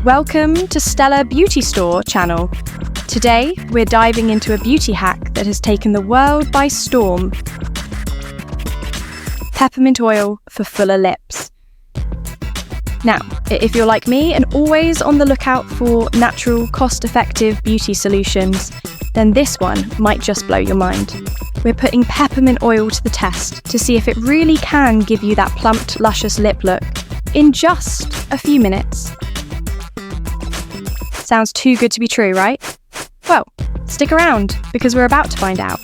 Welcome to Stella Beauty Store channel. Today, we're diving into a beauty hack that has taken the world by storm. Peppermint oil for fuller lips. Now, if you're like me and always on the lookout for natural, cost-effective beauty solutions, then this one might just blow your mind. We're putting peppermint oil to the test to see if it really can give you that plumped, luscious lip look in just a few minutes. Sounds too good to be true, right? Well, stick around because we're about to find out.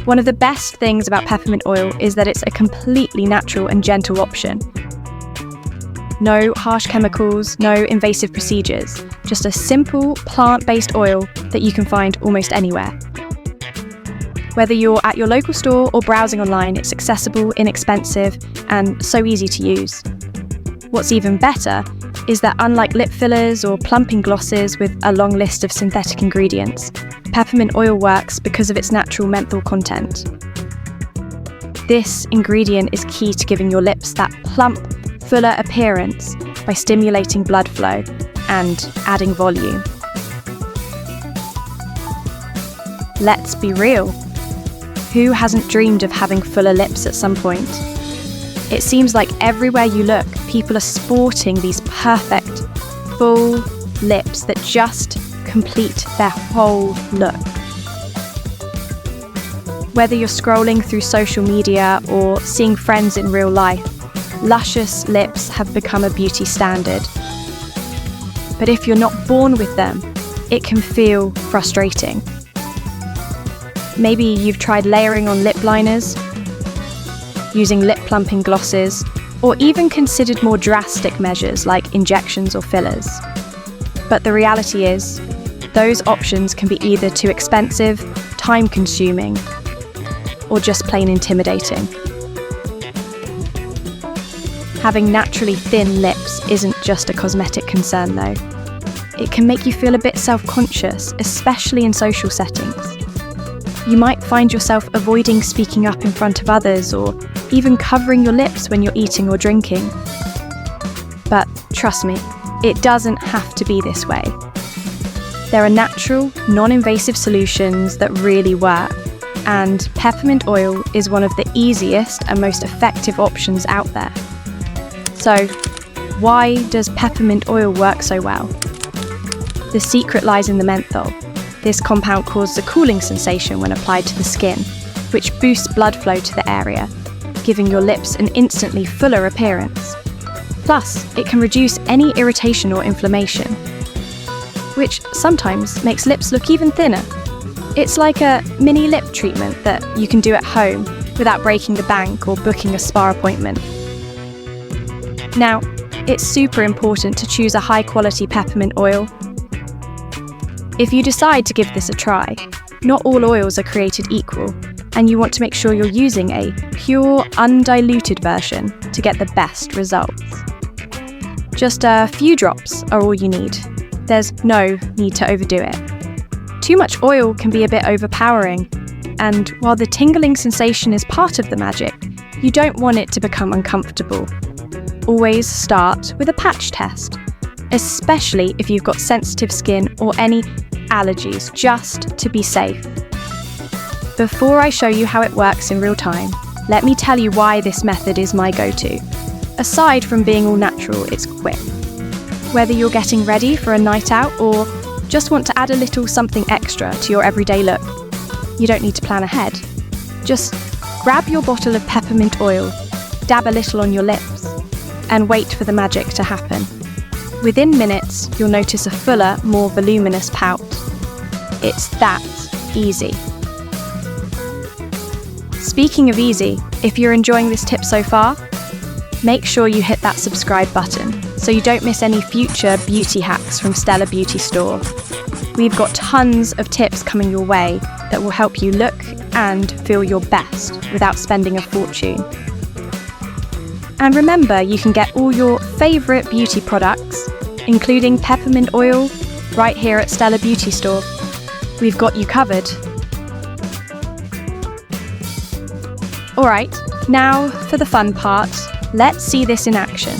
One of the best things about peppermint oil is that it's a completely natural and gentle option. No harsh chemicals, no invasive procedures, just a simple plant-based oil that you can find almost anywhere. Whether you're at your local store or browsing online, it's accessible, inexpensive, and so easy to use. What's even better is that unlike lip fillers or plumping glosses with a long list of synthetic ingredients, peppermint oil works because of its natural menthol content. This ingredient is key to giving your lips that plump, fuller appearance by stimulating blood flow and adding volume. Let's be real. Who hasn't dreamed of having fuller lips at some point? It seems like everywhere you look, people are sporting these perfect, full lips that just complete their whole look. Whether you're scrolling through social media or seeing friends in real life, luscious lips have become a beauty standard. But if you're not born with them, it can feel frustrating. Maybe you've tried layering on lip liners, using lip plumping glosses, or even considered more drastic measures like injections or fillers. But the reality is, those options can be either too expensive, time-consuming, or just plain intimidating. Having naturally thin lips isn't just a cosmetic concern though. It can make you feel a bit self-conscious, especially in social settings. You might find yourself avoiding speaking up in front of others or even covering your lips when you're eating or drinking. But trust me, it doesn't have to be this way. There are natural, non-invasive solutions that really work, and peppermint oil is one of the easiest and most effective options out there. So, why does peppermint oil work so well? The secret lies in the menthol. This compound causes a cooling sensation when applied to the skin, which boosts blood flow to the area, giving your lips an instantly fuller appearance. Plus, it can reduce any irritation or inflammation, which sometimes makes lips look even thinner. It's like a mini lip treatment that you can do at home without breaking the bank or booking a spa appointment. Now, it's super important to choose a high-quality peppermint oil. If you decide to give this a try, not all oils are created equal, and you want to make sure you're using a pure, undiluted version to get the best results. Just a few drops are all you need. There's no need to overdo it. Too much oil can be a bit overpowering, and while the tingling sensation is part of the magic, you don't want it to become uncomfortable. Always start with a patch test, especially if you've got sensitive skin or any allergies, just to be safe. Before I show you how it works in real time, let me tell you why this method is my go-to. Aside from being all natural, it's quick. Whether you're getting ready for a night out or just want to add a little something extra to your everyday look, you don't need to plan ahead. Just grab your bottle of peppermint oil, dab a little on your lips, and wait for the magic to happen. Within minutes, you'll notice a fuller, more voluminous pout. It's that easy. Speaking of easy, if you're enjoying this tip so far, make sure you hit that subscribe button so you don't miss any future beauty hacks from Stella Beauty Store. We've got tons of tips coming your way that will help you look and feel your best without spending a fortune. And remember, you can get all your favourite beauty products, including peppermint oil, right here at Stella Beauty Store. We've got you covered. Alright, now for the fun part. Let's see this in action.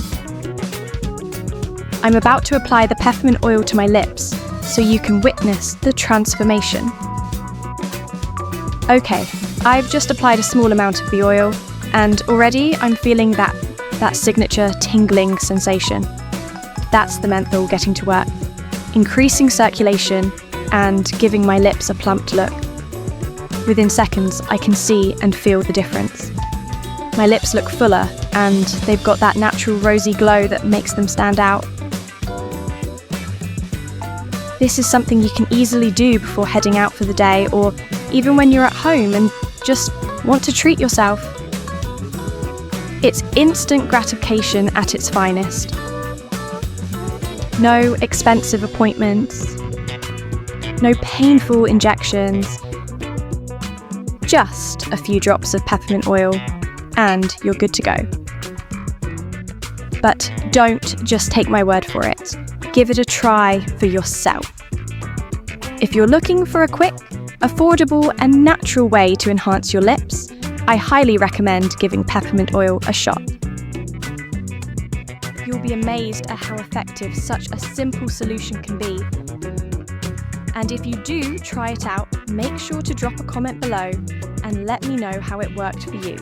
I'm about to apply the peppermint oil to my lips so you can witness the transformation. Okay, I've just applied a small amount of the oil and already I'm feeling that signature tingling sensation. That's the menthol getting to work, increasing circulation and giving my lips a plumped look. Within seconds, I can see and feel the difference. My lips look fuller and they've got that natural rosy glow that makes them stand out. This is something you can easily do before heading out for the day or even when you're at home and just want to treat yourself. It's instant gratification at its finest. No expensive appointments, no painful injections, just a few drops of peppermint oil and you're good to go. But don't just take my word for it. Give it a try for yourself. If you're looking for a quick, affordable and natural way to enhance your lips, I highly recommend giving peppermint oil a shot. You'll be amazed at how effective such a simple solution can be. And if you do try it out, make sure to drop a comment below and let me know how it worked for you.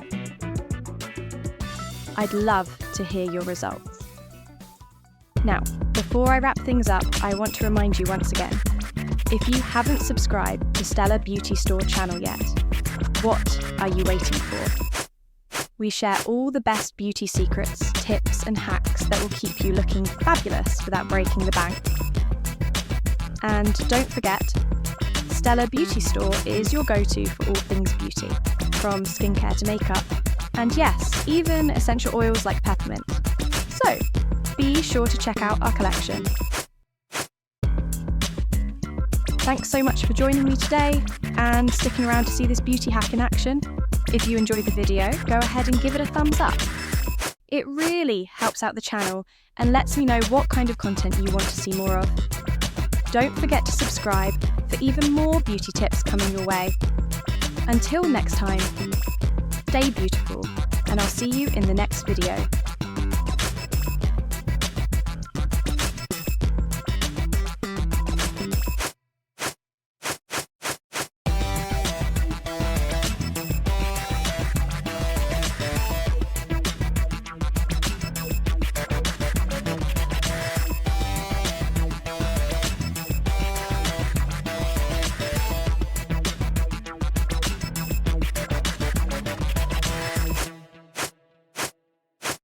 I'd love to hear your results. Now, before I wrap things up, I want to remind you once again, if you haven't subscribed to Stella Beauty Store channel yet, what are you waiting for? We share all the best beauty secrets, tips and hacks that will keep you looking fabulous without breaking the bank. And don't forget, Stella Beauty Store is your go-to for all things beauty, from skincare to makeup, and yes, even essential oils like peppermint. So, be sure to check out our collection. Thanks so much for joining me today and sticking around to see this beauty hack in action. If you enjoyed the video, go ahead and give it a thumbs up. It really helps out the channel and lets me know what kind of content you want to see more of. Don't forget to subscribe for even more beauty tips coming your way. Until next time, stay beautiful, and I'll see you in the next video.